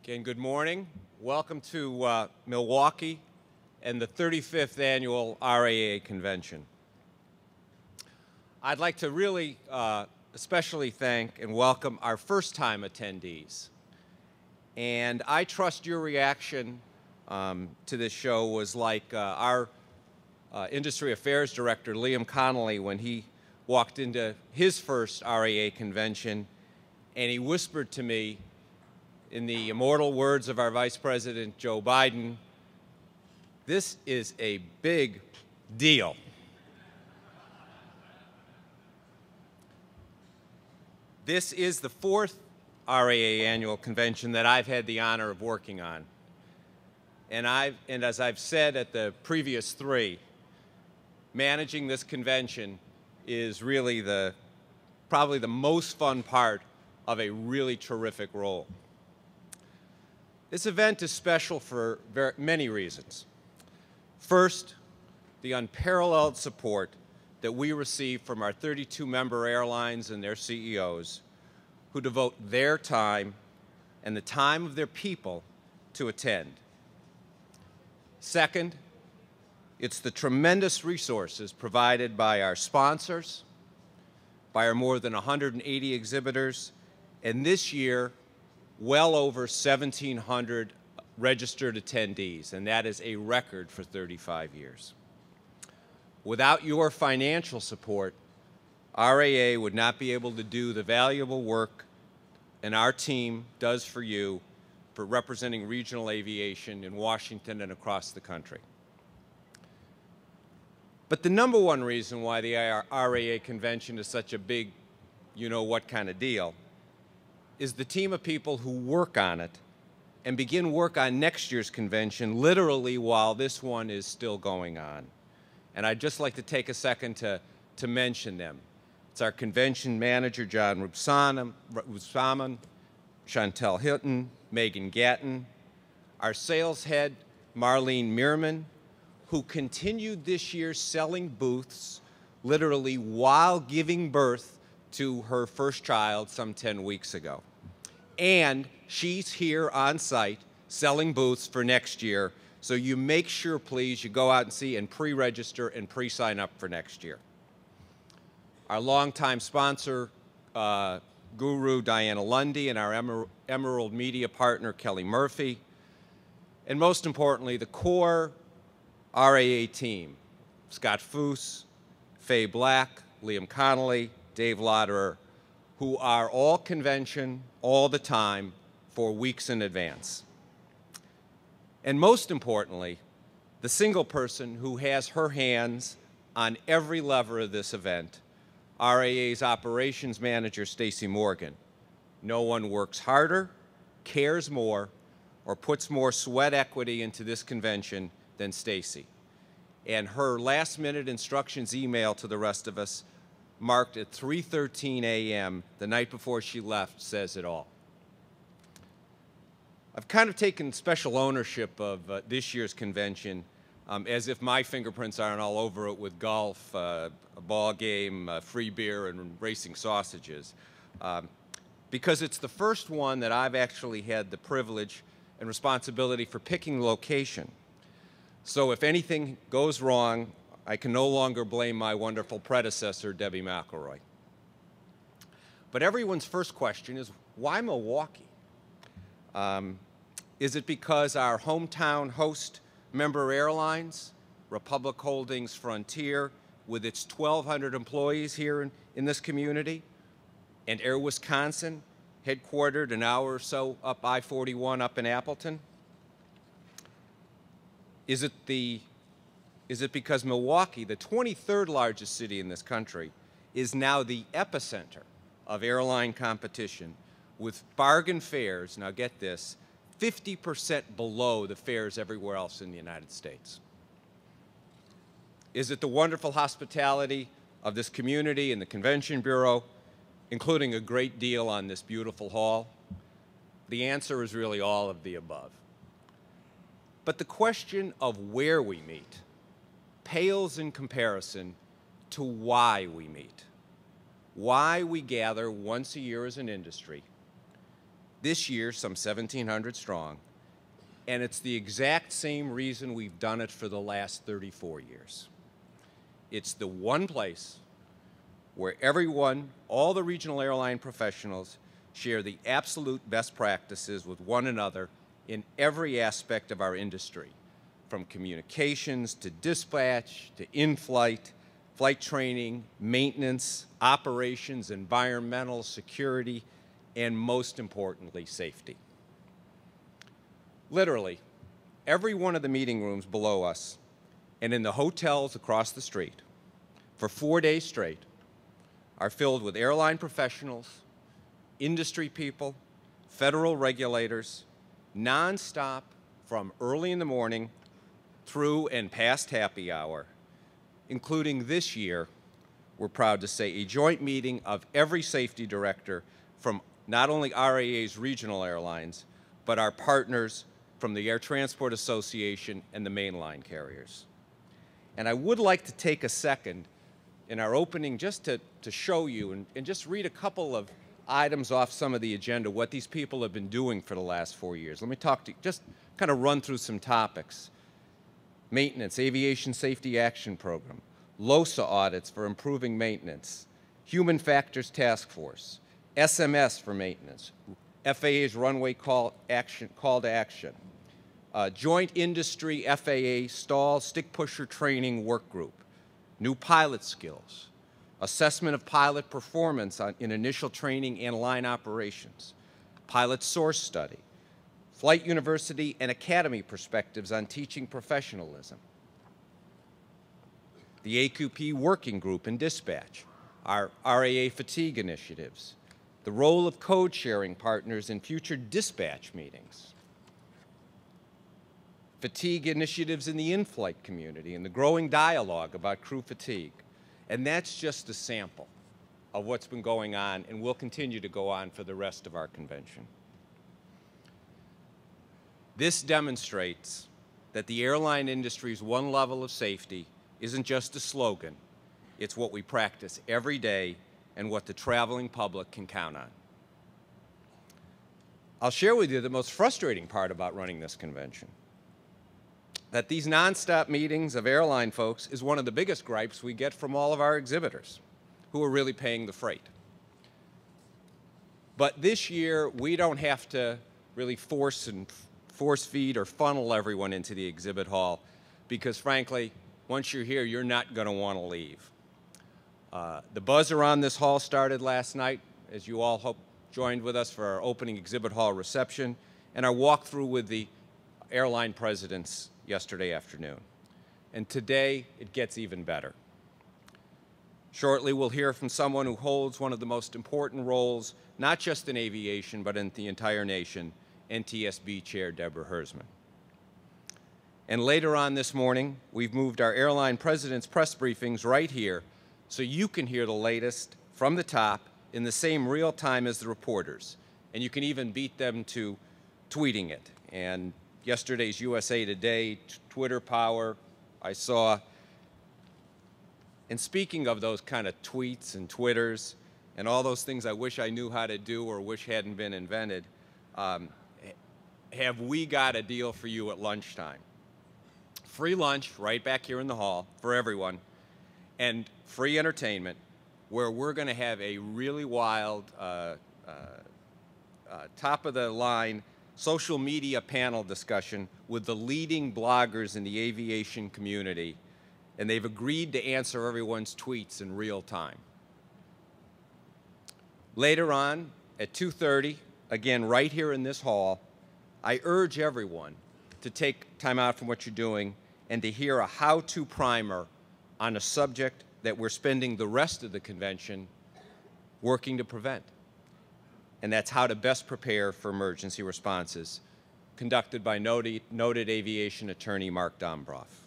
Again, good morning. Welcome to Milwaukee and the 35th Annual RAA Convention. I'd like to really especially thank and welcome our first-time attendees. And I trust your reaction to this show was like our Industry Affairs Director, Liam Connolly, when he walked into his first RAA convention, and he whispered to me, in the immortal words of our Vice President, Joe Biden, "This is a big deal." This is the fourth RAA annual convention that I've had the honor of working on. And as I've said at the previous three, managing this convention is really probably the most fun part of a really terrific role. This event is special for many reasons. First, the unparalleled support that we receive from our 32 member airlines and their CEOs who devote their time and the time of their people to attend. Second, it's the tremendous resources provided by our sponsors, by our more than 180 exhibitors, and this year, well over 1,700 registered attendees, and that is a record for 35 years. Without your financial support, RAA would not be able to do the valuable work and our team does for you for representing regional aviation in Washington and across the country. But the number one reason why the RAA convention is such a big, you-know-what kind of deal is the team of people who work on it and begin work on next year's convention literally while this one is still going on. And I'd just like to take a second to mention them. It's our convention manager, John Rubsamen, Chantel Hilton, Megan Gatton, our sales head, Marlene Meerman, who continued this year selling booths literally while giving birth to her first child some 10 weeks ago. And she's here on site selling booths for next year, so you make sure, please, you go out and see and pre-register and pre-sign up for next year. Our longtime sponsor, guru Diana Lundy, and our Emerald Media partner, Kelly Murphy, and most importantly, the core RAA team, Scott Foose, Faye Black, Liam Connolly, Dave Lauderer, who are all convention all the time for weeks in advance. And most importantly, the single person who has her hands on every lever of this event, RAA's operations manager, Stacy Morgan. No one works harder, cares more, or puts more sweat equity into this convention than Stacy. And her last-minute instructions email to the rest of us, marked at 3:13 a.m. the night before she left, says it all. I've kind of taken special ownership of this year's convention as if my fingerprints aren't all over it with golf, a ball game, free beer, and racing sausages. Because it's the first one that I've actually had the privilege and responsibility for picking the location. So if anything goes wrong, I can no longer blame my wonderful predecessor, Debbie McElroy. But everyone's first question is, why Milwaukee? Is it because our hometown host member airlines, Republic Holdings Frontier, with its 1,200 employees here in this community, and Air Wisconsin, headquartered an hour or so up I-41 up in Appleton? Is it because Milwaukee, the 23rd largest city in this country, is now the epicenter of airline competition with bargain fares, now get this, 50% below the fares everywhere else in the United States? Is it the wonderful hospitality of this community and the Convention Bureau, including a great deal on this beautiful hall? The answer is really all of the above. But the question of where we meet pales in comparison to why we meet, why we gather once a year as an industry, This year, some 1,700 strong, and it's the exact same reason we've done it for the last 34 years. It's the one place where everyone, all the regional airline professionals, share the absolute best practices with one another in every aspect of our industry, from communications to dispatch to in-flight, flight training, maintenance, operations, environmental, security, and most importantly, safety. Literally, every one of the meeting rooms below us and in the hotels across the street for 4 days straight are filled with airline professionals, industry people, federal regulators, nonstop from early in the morning through and past happy hour, including this year, we're proud to say, a joint meeting of every safety director from not only RAA's regional airlines, but our partners from the Air Transport Association and the mainline carriers. And I would like to take a second in our opening just to show you and just read a couple of items off some of the agenda, what these people have been doing for the last 4 years. Let me talk to you, just kind of run through some topics. Maintenance, Aviation Safety Action Program, LOSA audits for improving maintenance, Human Factors Task Force, SMS for maintenance, FAA's runway call to action, joint industry FAA stall stick pusher training work group, new pilot skills, assessment of pilot performance in initial training and line operations, pilot source study, flight university and academy perspectives on teaching professionalism, the AQP working group in dispatch, our RAA fatigue initiatives, the role of code sharing partners in future dispatch meetings, fatigue initiatives in the in-flight community and the growing dialogue about crew fatigue. And that's just a sample of what's been going on and will continue to go on for the rest of our convention. This demonstrates that the airline industry's one level of safety isn't just a slogan, it's what we practice every day and what the traveling public can count on. I'll share with you the most frustrating part about running this convention. That these nonstop meetings of airline folks is one of the biggest gripes we get from all of our exhibitors who are really paying the freight. But this year, we don't have to really force feed or funnel everyone into the exhibit hall because, frankly, once you're here, you're not going to want to leave. The buzz around this hall started last night, as you all hope joined with us for our opening exhibit hall reception and our walkthrough with the airline presidents yesterday afternoon. And today, it gets even better. Shortly, we'll hear from someone who holds one of the most important roles, not just in aviation, but in the entire nation, NTSB Chair Deborah Hersman. And later on this morning, we've moved our airline presidents' press briefings right here so you can hear the latest from the top in the same real time as the reporters. And you can even beat them to tweeting it. And yesterday's USA Today, Twitter power, I saw. And speaking of those kind of tweets and Twitters and all those things I wish I knew how to do or wish hadn't been invented, have we got a deal for you at lunchtime? Free lunch right back here in the hall for everyone, and free entertainment where we're going to have a really wild, top-of-the-line social media panel discussion with the leading bloggers in the aviation community, and they've agreed to answer everyone's tweets in real time. Later on, at 2:30, again, right here in this hall, I urge everyone to take time out from what you're doing and to hear a how-to primer on a subject that we're spending the rest of the convention working to prevent. And that's how to best prepare for emergency responses, conducted by noted aviation attorney Mark Dombroff.